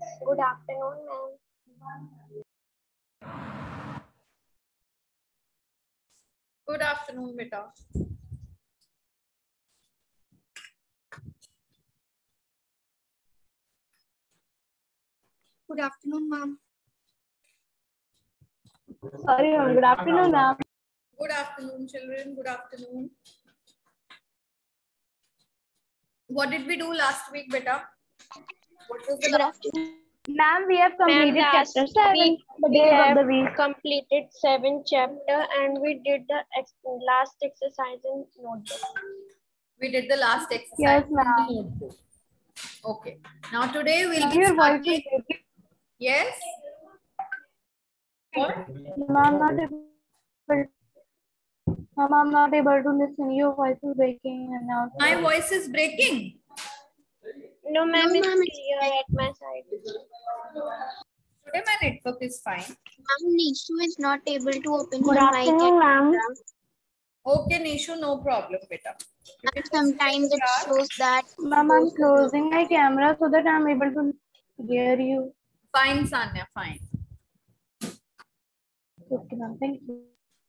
Good afternoon, ma'am. Good afternoon, beta. Good afternoon, ma'am. Sorry, ma'am. Good afternoon, ma'am. Good afternoon, children. Good afternoon. What did we do last week, beta? What was the Good afternoon. Ma'am, we have completed chapter 7. We have completed 7 chapter and we did the last exercise in notebook. We did the last exercise Yes, in the ma'am. notebook. Okay. Now today we'll be Your voice starting. is breaking. Yes. What? Ma'am, I'm not able to listen. Your voice is breaking and now. My voice is breaking. No, ma'am, it's clear at my side. Today my network is fine. Ma'am, Nishu is not able to open Good her mic. afternoon, ma'am. Okay, Nishu, no problem, beta. You can just Sometimes it start. shows that. Ma'am, I'm closing my camera so that I'm able to hear you. Fine, Sanya, fine. Okay, ma'am. Thank you.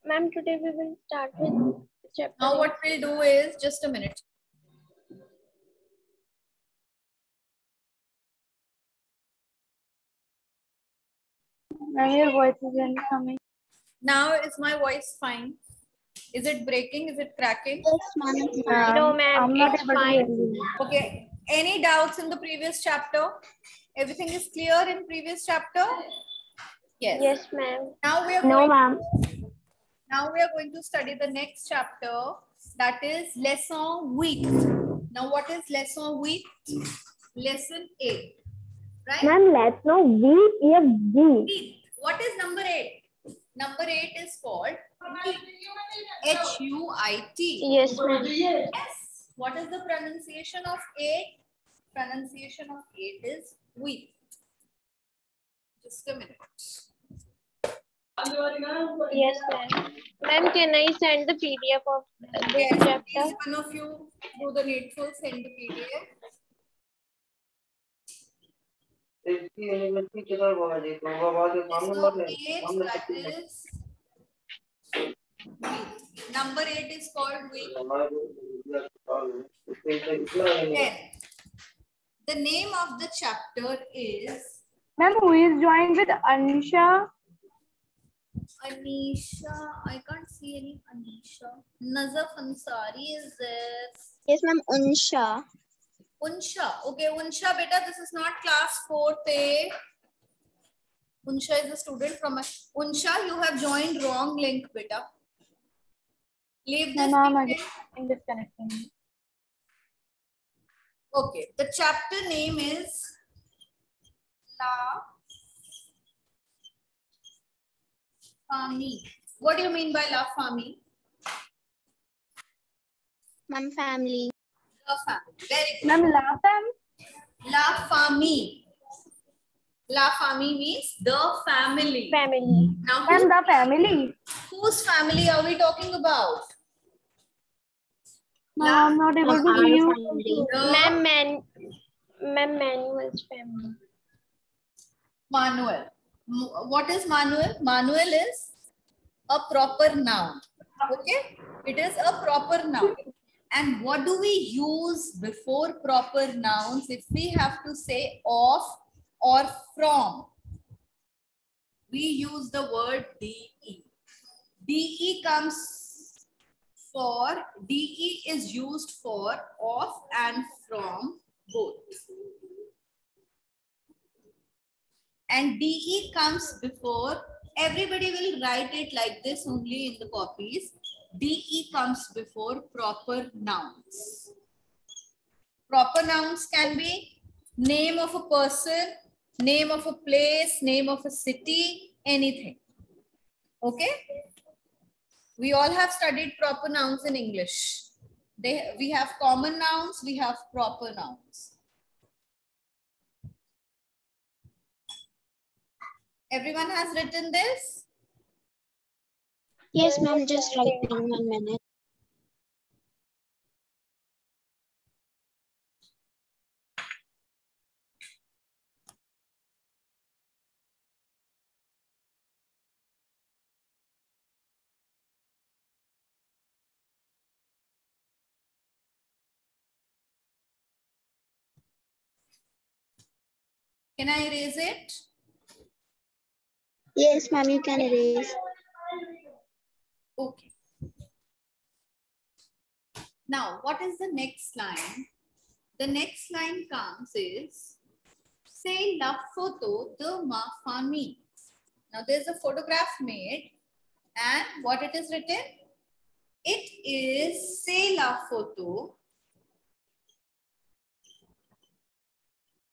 Ma'am, today we will start with chapter. Now what we'll do is, just a minute. Now your voice is coming. Now is my voice fine? Is it breaking? Is it cracking? Yes, ma'am. No, ma'am, I'm not it's able to hear you. Okay. Any doubts in the previous chapter? Everything is clear in previous chapter? Yes. Yes, ma'am. Now we are No, going. ma'am. Now we are going to study the next chapter, that is lesson 8. Now what is lesson 8? Lesson 8. Right? Ma'am, let's know VFG. 8. What is number 8? Number 8 is called HUIT. Yes, ma'am. Yes. What is the pronunciation of 8? Pronunciation of 8 is wheat. Just a minute. Yes, ma'am. Ma'am, can I send the PDF of this Yes, chapter? please, one of you do the needful, send the PDF. So 8, that is wheat. Number 8 is called wheat. 10. The name of the chapter is Ma'am, who is joined with Anisha? Anisha. I can't see any Anisha. Nazaf Ansari is there. Yes, ma'am. Unsha. Unsha. Okay, Unsha, beta, this is not class 4th A. Unsha is a student from Unsha, you have joined wrong link, beta. Leave this. Ma'am, meeting. I'm disconnecting. Okay, the chapter name is La Fami. What do you mean by La Fami? Ma'am, family. La Family. Very good. Ma'am, laugh, ma'am. La Fami. La Fami means the family. Family. Now, Ma'am, the family. whose family are we talking about? Ma'am, I'm not able to Our hear you. family. The Ma'am, Manuel's family. Manuel. What is Manuel? Manuel is a proper noun. Okay? It is a proper noun. And what do we use before proper nouns if we have to say of or from? We use the word DE. DE comes for, DE is used for of and from both. And DE comes before, everybody will write it like this only in the copies. DE comes before proper nouns. Proper nouns can be name of a person, name of a place, name of a city, anything. Okay? We all have studied proper nouns in English. We have common nouns, we have proper nouns. Everyone has written this? Yes, ma'am. Just writing 1 minute. Can I erase it? Yes, ma'am, you can erase. Okay. Now, what is the next line? The next line comes is, say la photo de ma famille. Now, there's a photograph made, and what it is written? It is say la photo.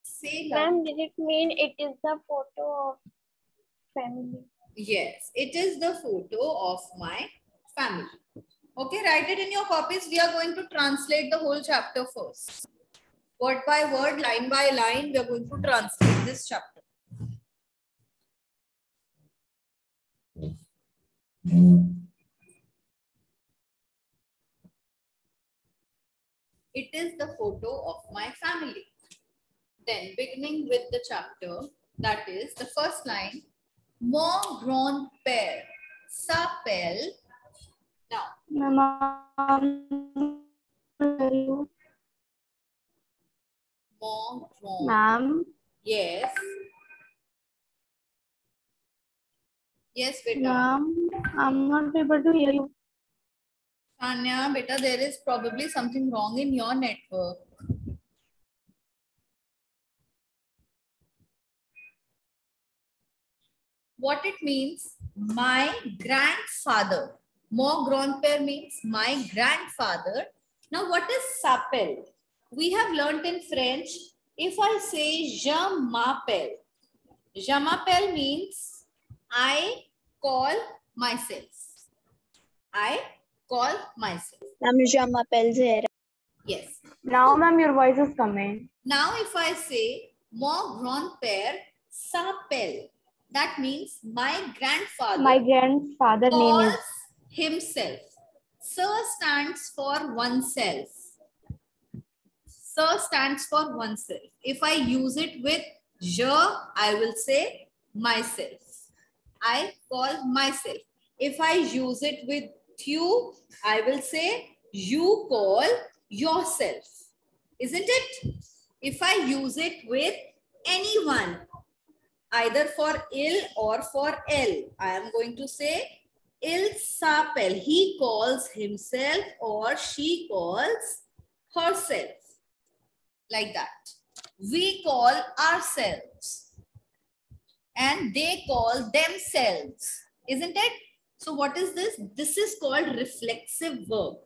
Say la. Ma'am, did it mean it is the photo of family? Yes, it is the photo of my family. Okay, write it in your copies. We are going to translate the whole chapter first. Word by word, line by line, we are going to translate this chapter. It is the photo of my family. Then, beginning with the chapter, that is the first line, mon grand-père s'appelle. Now, mon grand. Ma'am. Yes. Yes, beta. Ma'am, I'm not able to hear you. Tanya, beta, there is probably something wrong in your network. What it means, my grandfather. Mon grand-père means my grandfather. Now, what is s'appelle? We have learnt in French, if I say je m'appelle means I call myself. I call myself. Je m'appelle Zahra. Yes. Now, ma'am, your voice is coming. Now, if I say mon grand-père s'appelle, that means my grandfather. My grandfather name calls is himself. Sir stands for oneself. Sir stands for oneself. If I use it with je, I will say myself. I call myself. If I use it with you, I will say you call yourself. Isn't it? If I use it with anyone, either for il or for elle, I am going to say il s'appelle. He calls himself or she calls herself. Like that. We call ourselves. And they call themselves. Isn't it? So what is this? This is called reflexive verb.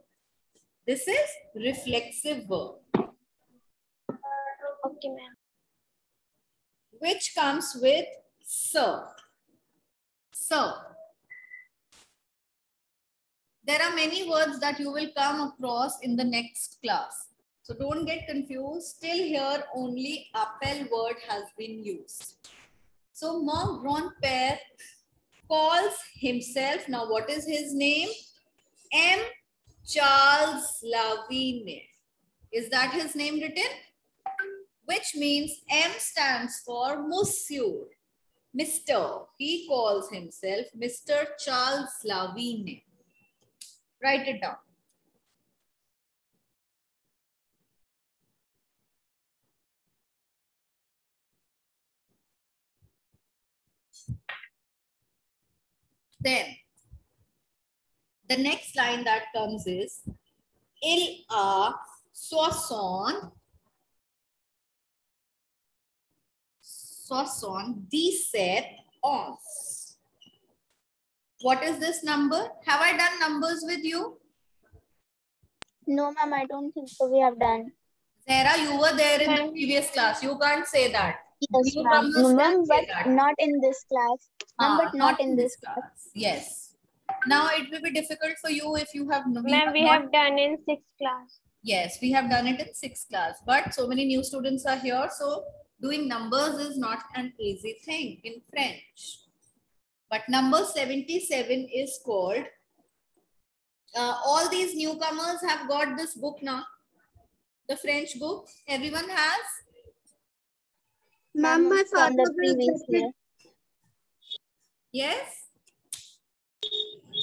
This is reflexive verb. Okay, ma'am. Which comes with sir. Sir. There are many words that you will come across in the next class. So don't get confused. Till here only appel word has been used. So mon grand-père calls himself. Now what is his name? M. Charles Lavigne. Is that his name written? Which means M stands for Monsieur. Mr. He calls himself Mr. Charles Lavigne. Write it down. Then, the next line that comes is, il a 77 ans. What is this number? Have I done numbers with you? No, ma'am, I don't think so. We have done. Sarah, you were there in the previous class. You can't say that. Yes, ma'am. But not in this class. But not in this class. Yes. Now it will be difficult for you if you have. Ma'am, we have done in 6th class. Yes, we have done it in 6th class. But so many new students are here. So doing numbers is not an easy thing in French. But number 77 is called. All these newcomers have got this book now. The French book. Everyone has? Ma'am, my father will get it. Yes?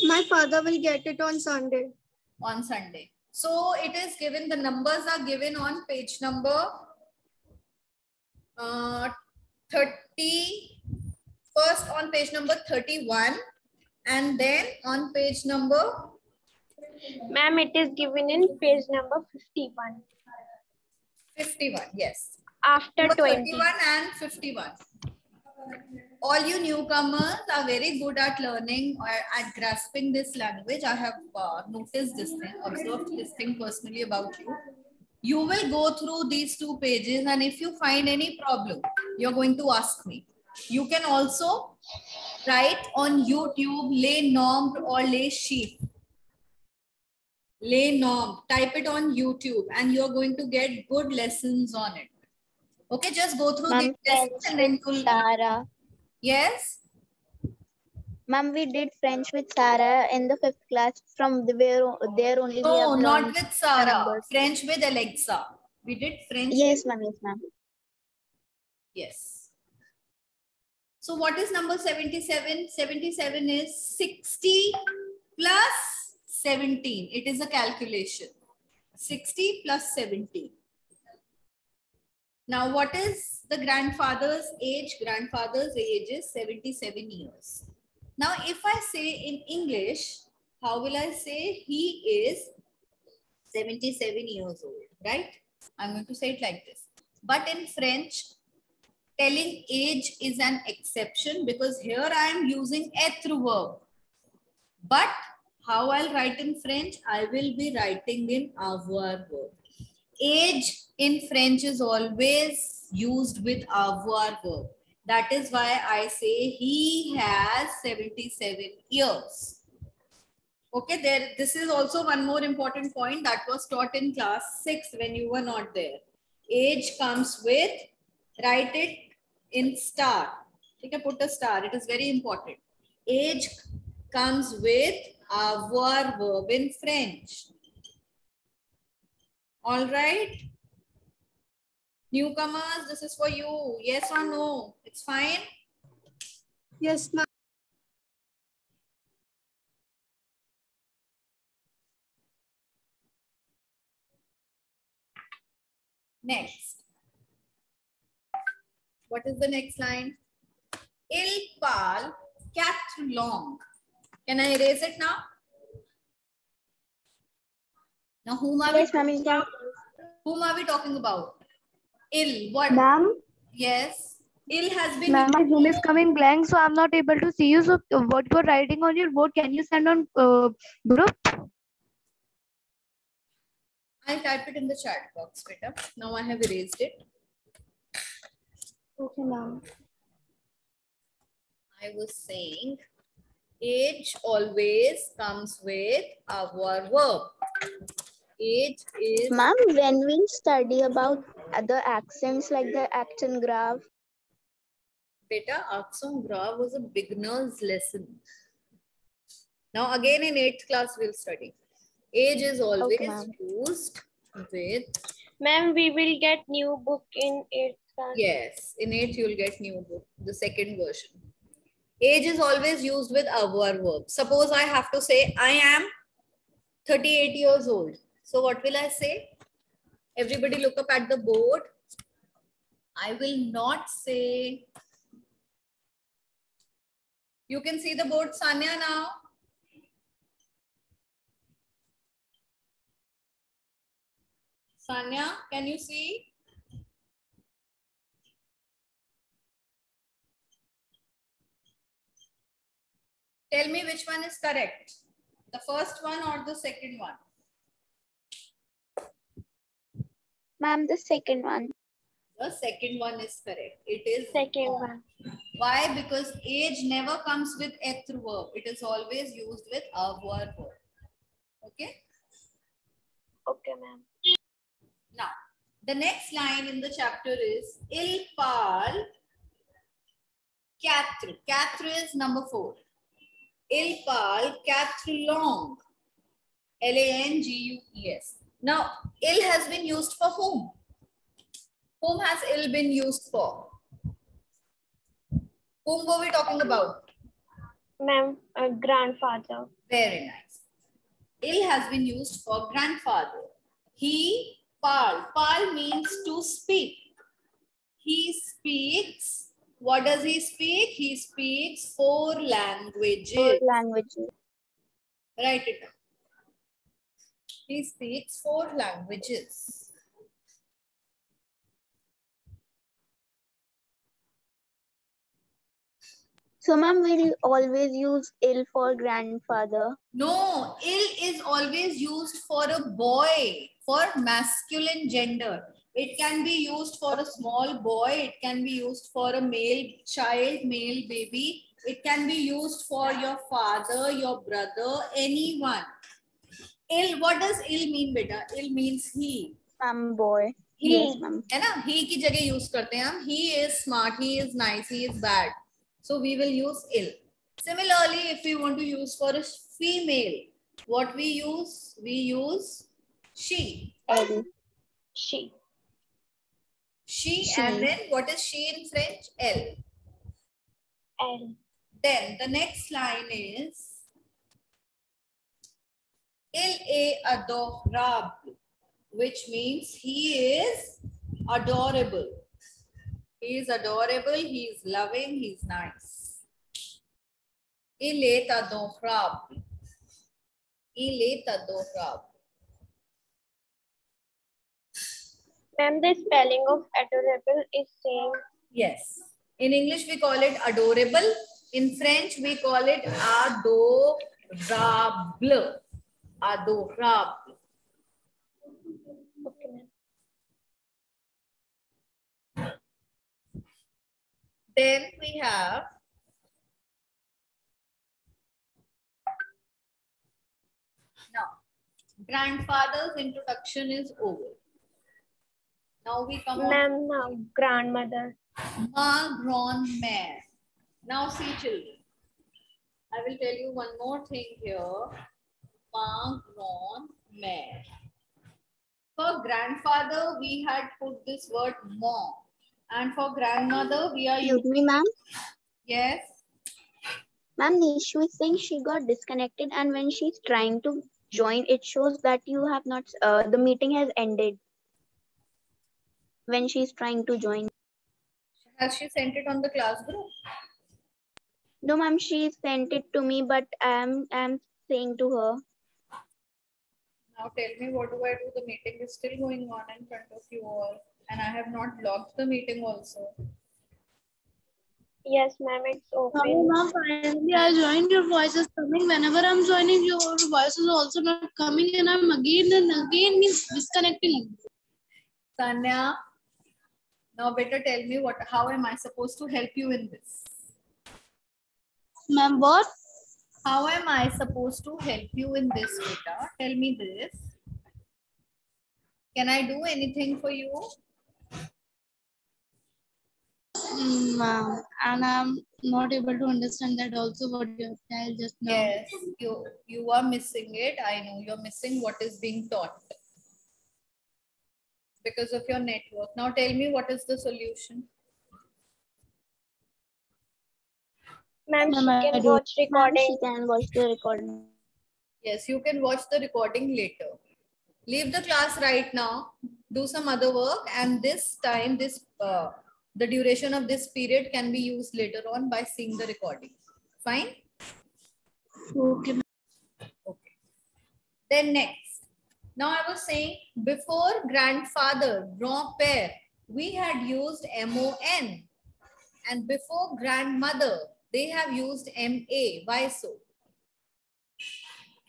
My father will get it on Sunday. On Sunday. So it is given, the numbers are given on page number 30, first on page number 31 and then on page number. Ma'am, it is given in page number 51. 51, yes. After Number 20. 31 and 51. All you newcomers are very good at learning or at grasping this language. I have noticed this thing, observed this thing personally about you. You will go through these 2 pages, and if you find any problem, you're going to ask me. You can also write on YouTube, les normes or les chiffres. Les normes, type it on YouTube and you're going to get good lessons on it. Okay, just go through these lessons and then you'll... Sarah. Yes? Ma'am, we did French with Sarah in the 5th class. From there only. No, we have not learned with Sarah. numbers. French with Alexa. We did French. Yes, ma'am. Yes, ma'am. Yes. So what is number 77? 77 is 60 plus 17. It is a calculation. 60 plus 17. Now what is the grandfather's age? Grandfather's age is 77 years. Now if I say in English, how will I say he is 77 years old, right? I'm going to say it like this. But in French, telling age is an exception because here I am using être verb. But how I'll write in French? I will be writing in avoir verb. Age in French is always used with avoir verb. That is why I say he has 77 years. Okay, this is also one more important point that was taught in class 6 when you were not there. Age comes with, write it in star. Okay, put a star. It is very important. Age comes with avoir verb in French. All right. Newcomers, this is for you. Yes or no? It's fine? Yes, ma'am. Next. What is the next line? Il parle 4 langues. Can I erase it now? Now whom are we talking about? Whom are we talking about? Il. What? Ma'am, Yes. Il has been... ma'am, my Zoom is coming blank, so I'm not able to see you. So what you're writing on your board, can you send on group? I'll type it in the chat box, beta. Now I have erased it. Okay, ma'am. I was saying age always comes with avoir verb. Age is... Ma'am, when we study about other accents like the accent graph. Beta, accent graph was a beginner's lesson. Now again in 8th class we'll study. Age is always used with... Ma'am, we will get new book in 8th class. Yes, in 8th you'll get new book, the second version. Age is always used with avoir verb. Suppose I have to say, I am 38 years old. So what will I say? Everybody look up at the board. I will not say... You can see the board, Sanya, now. Sanya, can you see? Tell me which one is correct. The first one or the second one? Ma'am, the second one. The second one is correct. It is Second one. Why? Because age never comes with être verb. It is always used with avoir verb. Okay? Okay, ma'am. Now, the next line in the chapter is Il parle 4. 4 is number 4. Il parle 4 langues. Langues. Now, il has been used for whom? Whom has il been used for? Whom were we talking about? Ma'am, grandfather. Very nice. Il has been used for grandfather. He parle. Parle means to speak. He speaks What does he speak? He speaks 4 languages. 4 languages. Write it down. He speaks 4 languages. So, ma'am, we'll always use il for grandfather. No, il is always used for a boy, for masculine gender. It can be used for a small boy. It can be used for a male child, male baby. It can be used for your father, your brother, anyone. Il, what does il mean, beta? Il means he. Ma'am, boy. He, Yes, ma'am. है ना? He की जगह use करते हैं हम. He is smart. He is nice. He is bad. So we will use il. Similarly, if we want to use for a female, what we use? We use she. L. She. She, and then what is she in French? Elle. L. Then the next line is il est adorable, which means he is adorable. He is adorable, he is loving, he is nice. Il est adorable. Il est adorable. Ma'am, the spelling of adorable is same. Yes. In English, we call it adorable. In French, we call it adorable. Adorable. Okay, ma'am. Then we have now grandfather's introduction is over. Now we come on Ma'am, now grandmother. ma grand-mère. Now see children, I will tell you one more thing here. Ma grand-mère. For grandfather, we had put this word mom, and for grandmother, we are Excuse using me, ma'am. yes. Ma'am, Nishu is saying she got disconnected, and when she's trying to join, it shows that you have not, the meeting has ended. When she's trying to join. Has she sent it on the class group? No, ma'am, she sent it to me, but I'm saying to her. Now tell me, what do I do? The meeting is still going on in front of you all, and I have not logged the meeting also. Yes, ma'am, it's open. Ma'am, finally I joined. Your voice is coming. Whenever I'm joining, your voice is also not coming, and I'm again and again means disconnecting. Sanya, now better tell me how am I supposed to help you in this? Ma'am, what? How am I supposed to help you in this, beta? Tell me this. Can I do anything for you? Ma'am, and I'm not able to understand that also what you tell just now. Yes, you are missing it. I know you're missing what is being taught because of your network. Now tell me, what is the solution? Ma'am, she Ma'am, I can do. watch Ma'am, recording. she can watch the recording. Yes, you can watch the recording later. Leave the class right now. Do some other work, and this time, the duration of this period can be used later on by seeing the recording. Fine? Okay. Okay. Then next. Now I was saying, before grandfather, grand-père, we had used MON. And before grandmother, they have used MA. Why so?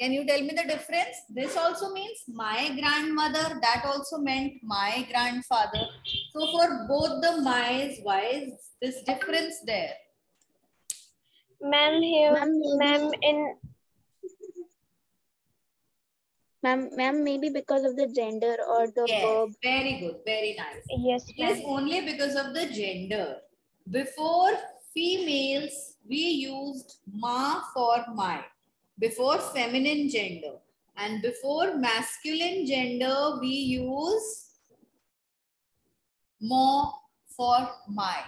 Can you tell me the difference? This also means my grandmother. That also meant my grandfather. So for both the my's, why is this difference there? Ma'am, here, Ma'am, maybe because of the gender or the Yes, verb. very good, very nice. yes, It is ma'am. only because of the gender. Before females, we used ma for my. Before feminine gender. And before masculine gender, we use mo for my.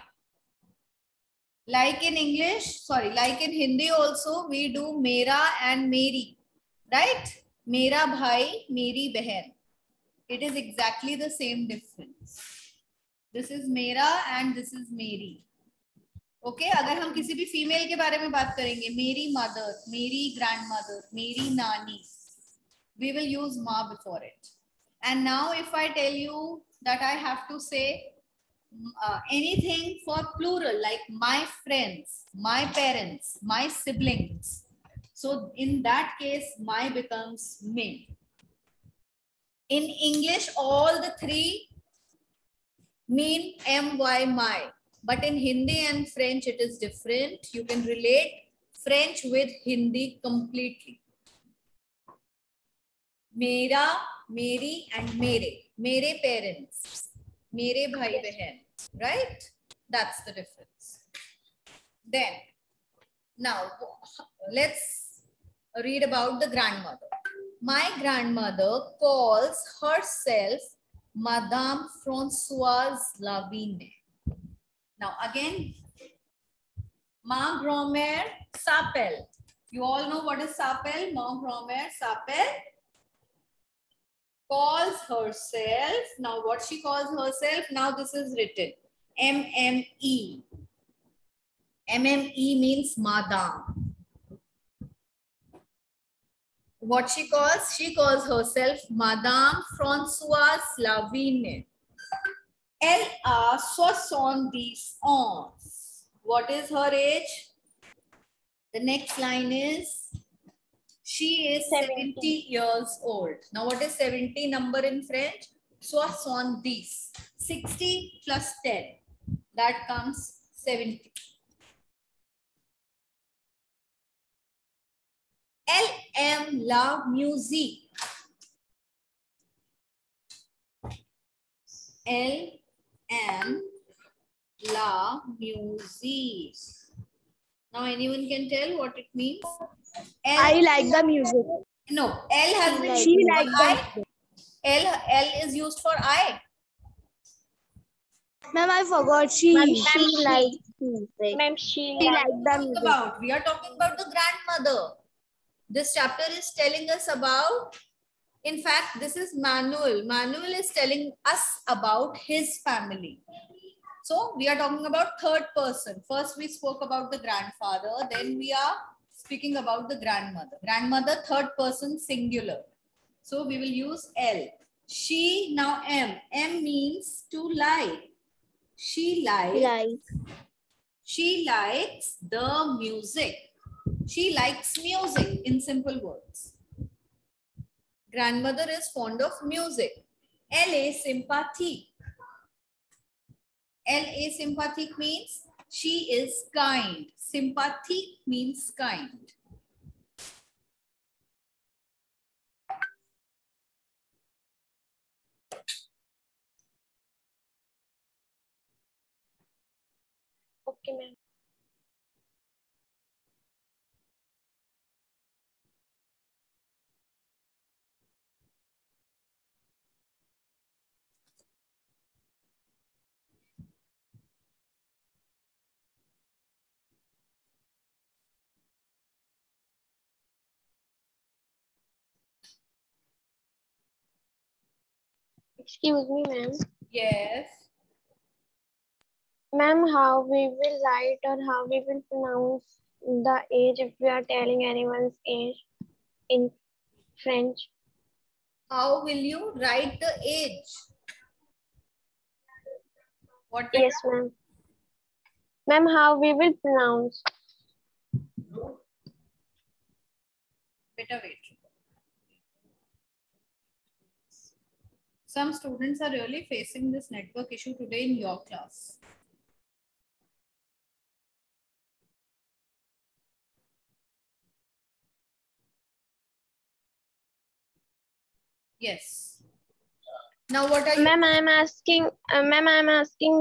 Like in English, like in Hindi also, we do mera and meri. Right? Mera bhai, meri behan. It is exactly the same difference. This is mera and this is meri. Okay अगर हम किसी भी female के बारे में बात करेंगे, मेरी मदर, मेरी ग्रैंडमदर, मेरी नानी, we will use ma before it. And now if I tell you that I have to say anything for plural, like my friends, my parents, my siblings, so in that case my becomes me. In English all the three mean my, my, but in Hindi and French it is different. You can relate French with Hindi completely. मेरा, मेरी and मेरे parents, मेरे भाई बहन, right? That's the difference. Then now let's read about the grandmother. My grandmother calls herself Madame Françoise Lavigne. Now again, ma grand-mère s'appelle. You all know what is s'appelle? Ma grand-mère s'appelle. Calls herself. Now what she calls herself? Now this is written MME. MME means Madame. What she calls? She calls herself Madame Françoise Lavigne. Elle a 70 ans. What is her age? The next line is she is 70 years old. Now what is 70 number in French? 70. 60 plus 10. That comes 70. Elle aime la musique. Elle aime la musique. Now anyone can tell what it means? I like the music. No, L has been She used likes for I. the L is used for I. Ma'am, I forgot. She likes music. Ma'am, she She likes. likes the music. About we are talking about the grandmother. This chapter is telling us about, in fact, this is Manuel. Manuel is telling us about his family. So we are talking about third person. First we spoke about the grandfather, then we are speaking about the grandmother. Grandmother, third person singular. So we will use L. She, now M. M means to like. She likes the music. She likes music in simple words. Grandmother is fond of music. Elle est sympathique. Elle est sympathique means she is kind. Sympathique means kind. Okay, ma'am. Excuse me, ma'am. Yes. Ma'am, how we will write or how we will pronounce the age if we are telling anyone's age in French? How will you write the age? What? Yes, ma'am. Ma'am, how we will pronounce? Better wait. Some students are really facing this network issue today in your class. Yes. Now what are you? Ma'am, I'm asking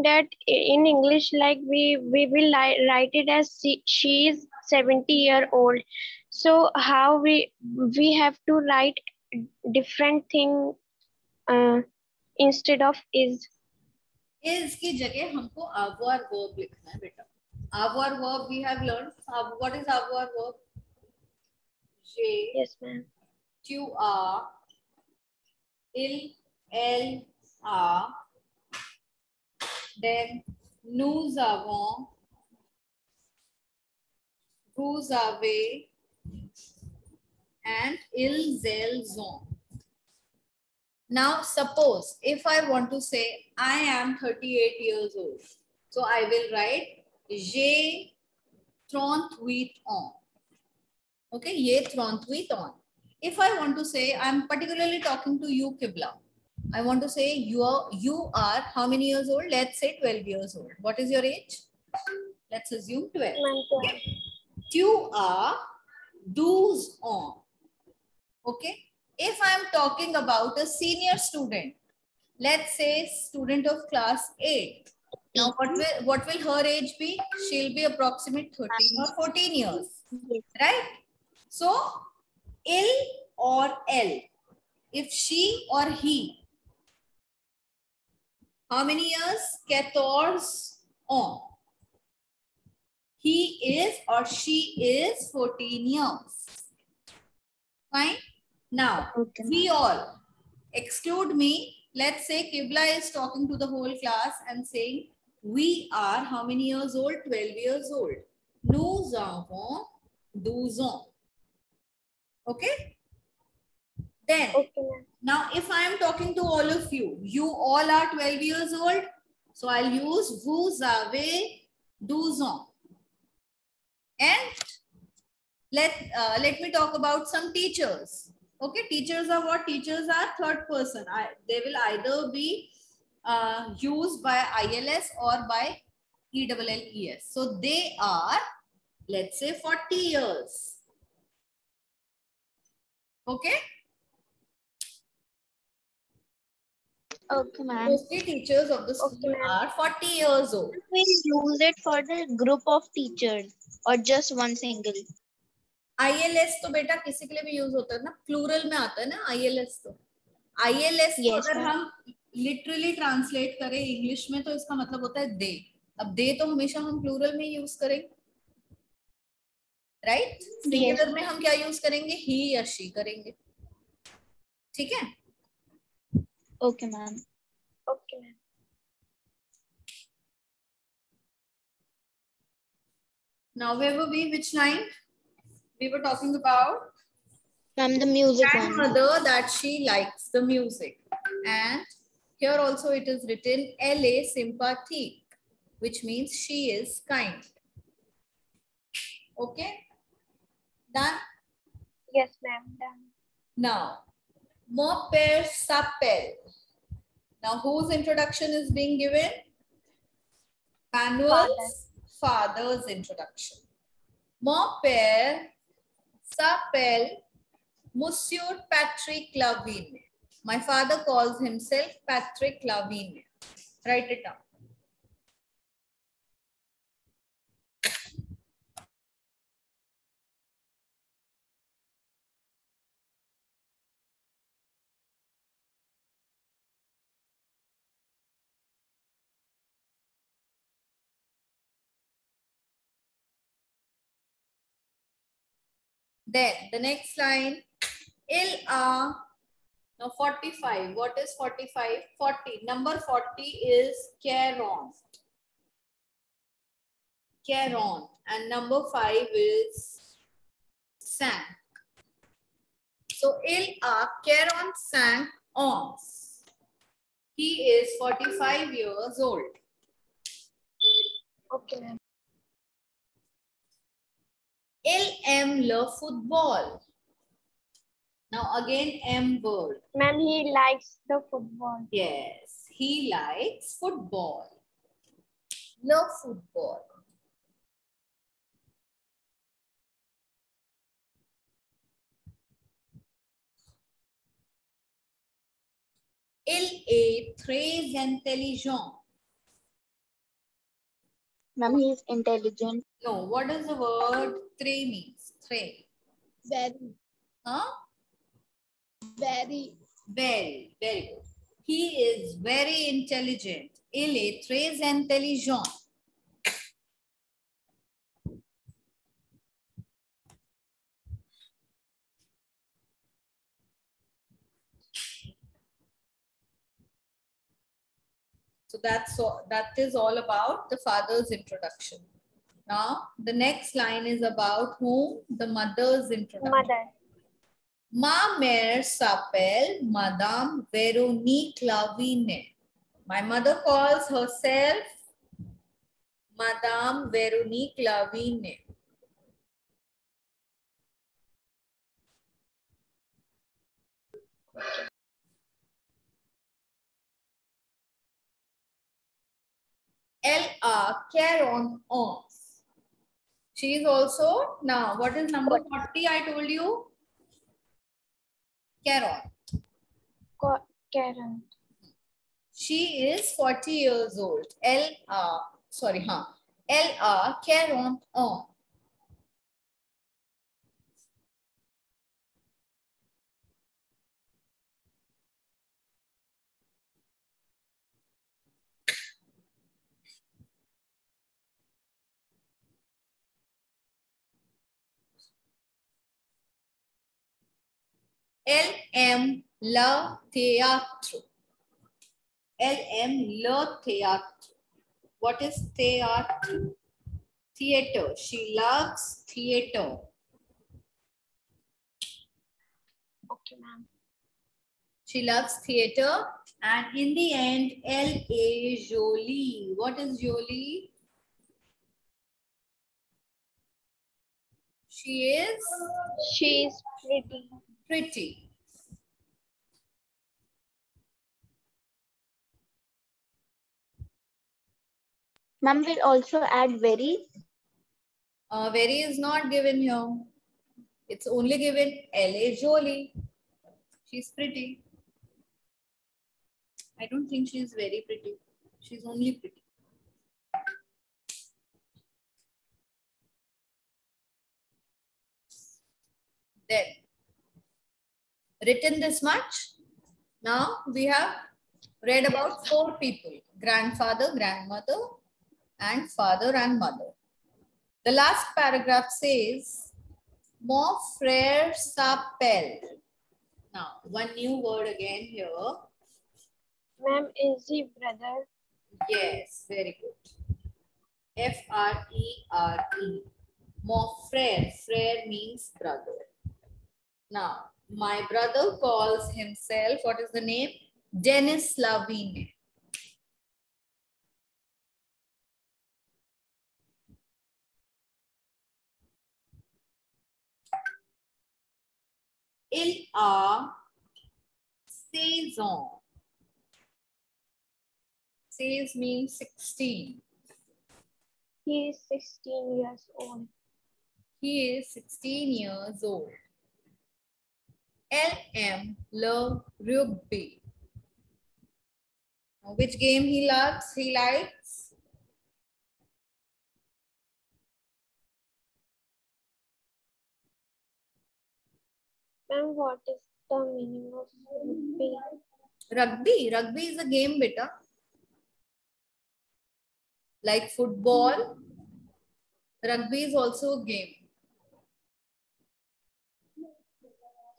that in English, like we will write it as she is 70-year-old. So how we have to write different thing instead of is? Is की जगह हमको avoir verb लिखना है बेटा. Avoir verb we have learned. What is avoir verb? Yes, ma'am. Tu as, il, elle a, then nous avons, vous avez, and ils, elles ont. Now, suppose if I want to say I am 38 years old, so I will write j'ai 38 ans. Okay, ye 38 ans. If I want to say, I'm particularly talking to you, Qibla. I want to say you are how many years old? Let's say 12 years old. What is your age? Let's assume 12. Ma'am, Tu as 12 ans. Okay. If I'm talking about a senior student, let's say student of class 8. Now, what will her age be? She'll be approximate 13 or 14 years, right? So, il or elle, if she or he, how many years? 14 ans. He is or she is 14 years. Fine. Now, we all, exclude me. Let's say Qibla is talking to the whole class and saying, we are how many years old? 12 years old. Nous avons 12 ans. Okay? Then, now if I am talking to all of you, you all are 12 years old. So I'll use vous avez 12 ans. And let me talk about some teachers. Okay, teachers are what? Teachers are third person. They will either be used by ILS or by ELLES. So they are, let's say, 40 years. Okay. Okay, ma'am. Mostly teachers of the school are 40 years old. We use it for the group of teachers or just one single? ILS तो बेटा किसी के लिए भी use होता है ना, plural में आता है ना ILS तो। ILS को अगर हम लिटरली ट्रांसलेट करें इंग्लिश में तो इसका मतलब होता है दे। अब दे तो हमेशा हम प्लूरल में यूज करेंगे, राइट? सिंगुलर में हम क्या यूज करेंगे? ही या शी करेंगे। ठीक है? Okay ma'am. okay, ma'am. Now where were we? Which line? We were talking about Ma'am, the music grandmother, that she likes the music. And here also it is written elle est sympathique, which means she is kind. Okay? Done? Yes, ma'am. Done. Now, mon père s'appelle. Now, whose introduction is being given? Manuel's father's introduction. Mon père s'appelle Monsieur Patrick Lavigne. My father calls himself Patrick Lavigne. Write it down. Then the next line, il a. Now 45. What is 45? 40. Number 40 is Caron. Caron. And number 5 is Cinq. So il a 45 ans. He is 45 years old. Okay, ma'am. Il aime le football. Now again M word. Ma'am, he likes the football. Yes, he likes football. Le football. Il est très intelligent. Ma'am, he is intelligent. No, what does the word très means? Très. Very, Huh? very. Very, very good. He is very intelligent. Il est très intelligent. So that is all about the father's introduction. Now, the next line is about whom? The mother's introduction. Mother. Ma mère s'appelle Madame Véronique Lavigne. My mother calls herself Madame Véronique Lavigne. Elle a 40 ans. She is also, now what is number 40 I told you? 40. Karen. She is 40 years old. Elle a 40 ans. Elle aime le théâtre. Elle aime le théâtre. What is théâtre? Theater. She loves theater. Okay, ma'am. She loves theater. And in the end, elle est jolie. What is jolie? She is She is pretty. pretty. Ma'am will also add very. Very is not given here. It's only given elle est jolie. She's pretty. I don't think she's very pretty. She's only pretty. Then, written this much. Now we have read about 4 people: grandfather, grandmother, and father and mother. The last paragraph says, mon frère s'appelle. Now, one new word again here. Ma'am, is he brother? Yes, very good. F-R-E-R-E. Mon frère. Frère means brother. Now, my brother calls himself, what is the name? Denis Lavigne. Il a 16 ans. 16 means 16. He is 16 years old. He is 16 years old. Elle aime le rugby. Now, which game he loves? He likes? Ma'am, what is the meaning of rugby? Rugby. Rugby is a game, beta. Like football. Rugby is also a game.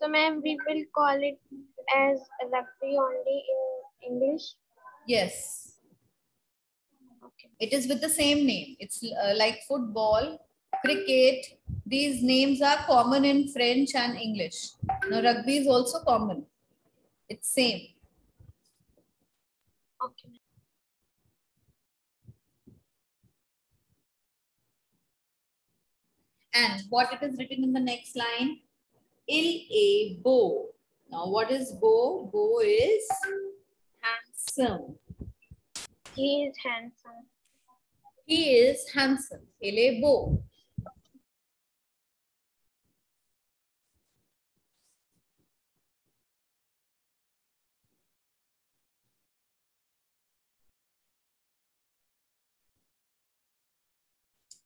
So, ma'am, we will call it as rugby only in English. Yes. Okay. It is with the same name. It's like football, cricket. These names are common in French and English. Now, rugby is also common. It's same. Okay. And what it is written in the next line? Il est beau. Now, what is beau? Beau is handsome. He is handsome. He is handsome. Il est beau.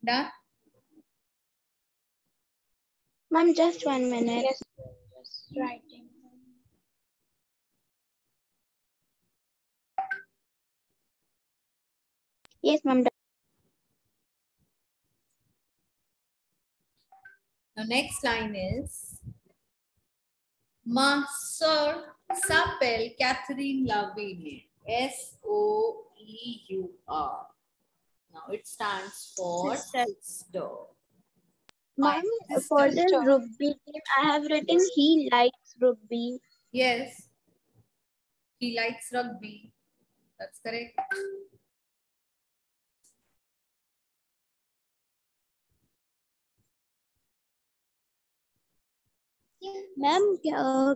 Done? Ma'am, just 1 minute. Yes, just writing. Yes, ma'am. Now, next line is, ma sœur s'appelle Catherine Lavigne. S-O-E-U-R. Now it stands for Sister. sister. Ma'am, My for sister. the rugby game, I have written he likes rugby. Yes. He likes rugby. That's correct. Ma'am,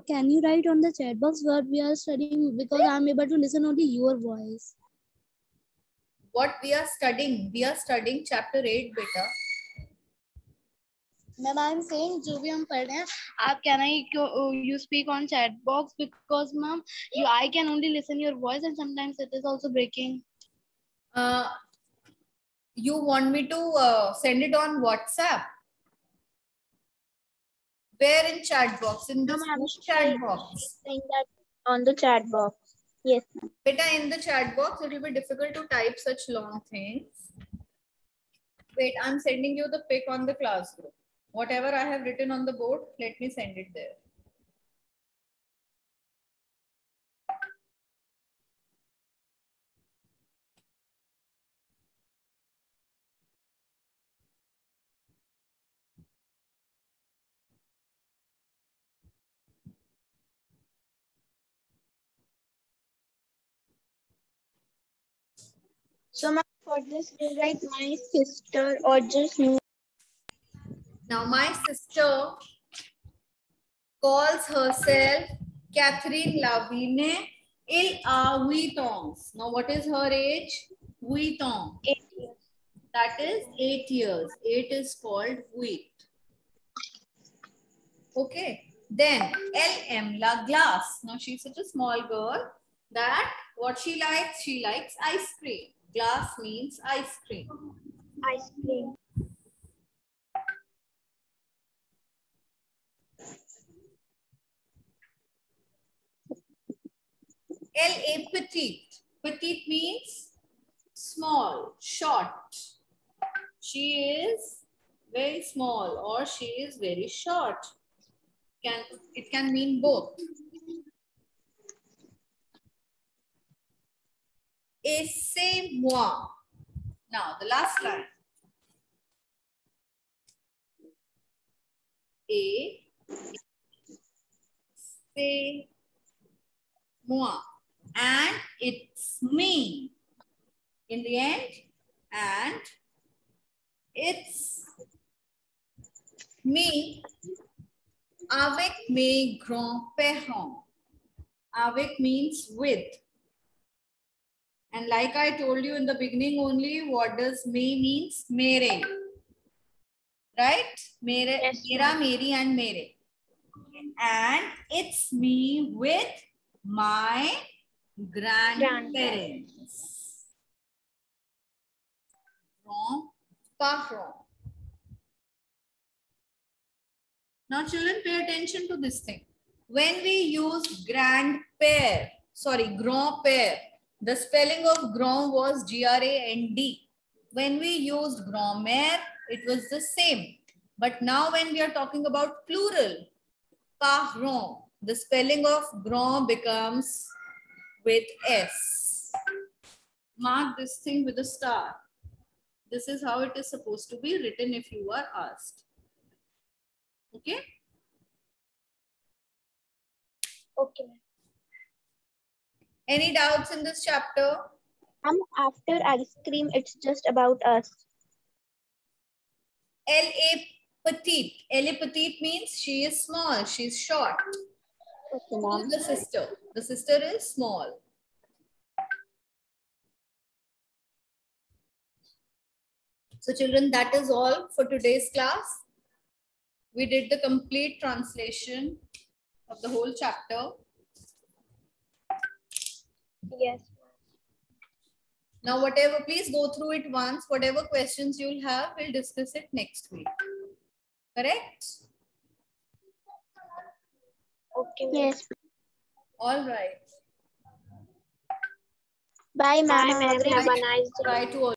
can you write on the chat box what we are studying, because I'm able to listen only your voice. What we are studying? We are studying chapter 8, beta. Ma'am, I'm saying जो भी हम पढ़ रहे हैं, आप can you speak on chat box, because ma'am, I can only listen your voice and sometimes it is also breaking. You want me to send it on WhatsApp? Where in chat box? In this chat box? Saying that on the chat box. Yes, ma'am. Beta, in the chat box, it will be difficult to type such long things. Wait, I'm sending you the pic on the class group. Whatever I have written on the board, let me send it there. So, ma'am, for this, we write my sister or just me. Now, my sister calls herself Catherine Lavigne Vuitton. Now, what is her age? Vuitton. 8 years. That is 8 years. 8 is called Vuit. Okay. Then LM La Glace. Now, she's such a small girl that what she likes ice cream. Glass means ice cream. Ice cream. LA Petite. Petite means small, short. She is very small or she is very short. It can mean both. Aissez-moi. Now, the last line. Aissez-moi. And it's me. In the end, and it's me avec mes grands-parents. Avec means with. And like I told you in the beginning only, what does me means? Mere. Right? Mere, Yes, mera, meri and mere. And it's me with my grandparents. Grands-parents. Now children, pay attention to this thing. When we use grand-père, the spelling of grand was G-R-A-N-D. When we used grand-mère, it was the same. But now when we are talking about plural, parents, the spelling of grand becomes with S. Mark this thing with a star. This is how it is supposed to be written if you are asked. Okay? Okay. Any doubts in this chapter? After ice cream, it's just about us. L.A. Petite. L.A. Petite means she is small, she is short. Okay, ma'am. The sister. The sister is small. So children, that is all for today's class. We did the complete translation of the whole chapter. Yes. Now, whatever, please go through it once. Whatever questions you'll have, we'll discuss it next week. Correct? Okay. Yes. All right. Bye, ma'am. Bye, ma'am. Have a nice day. Try to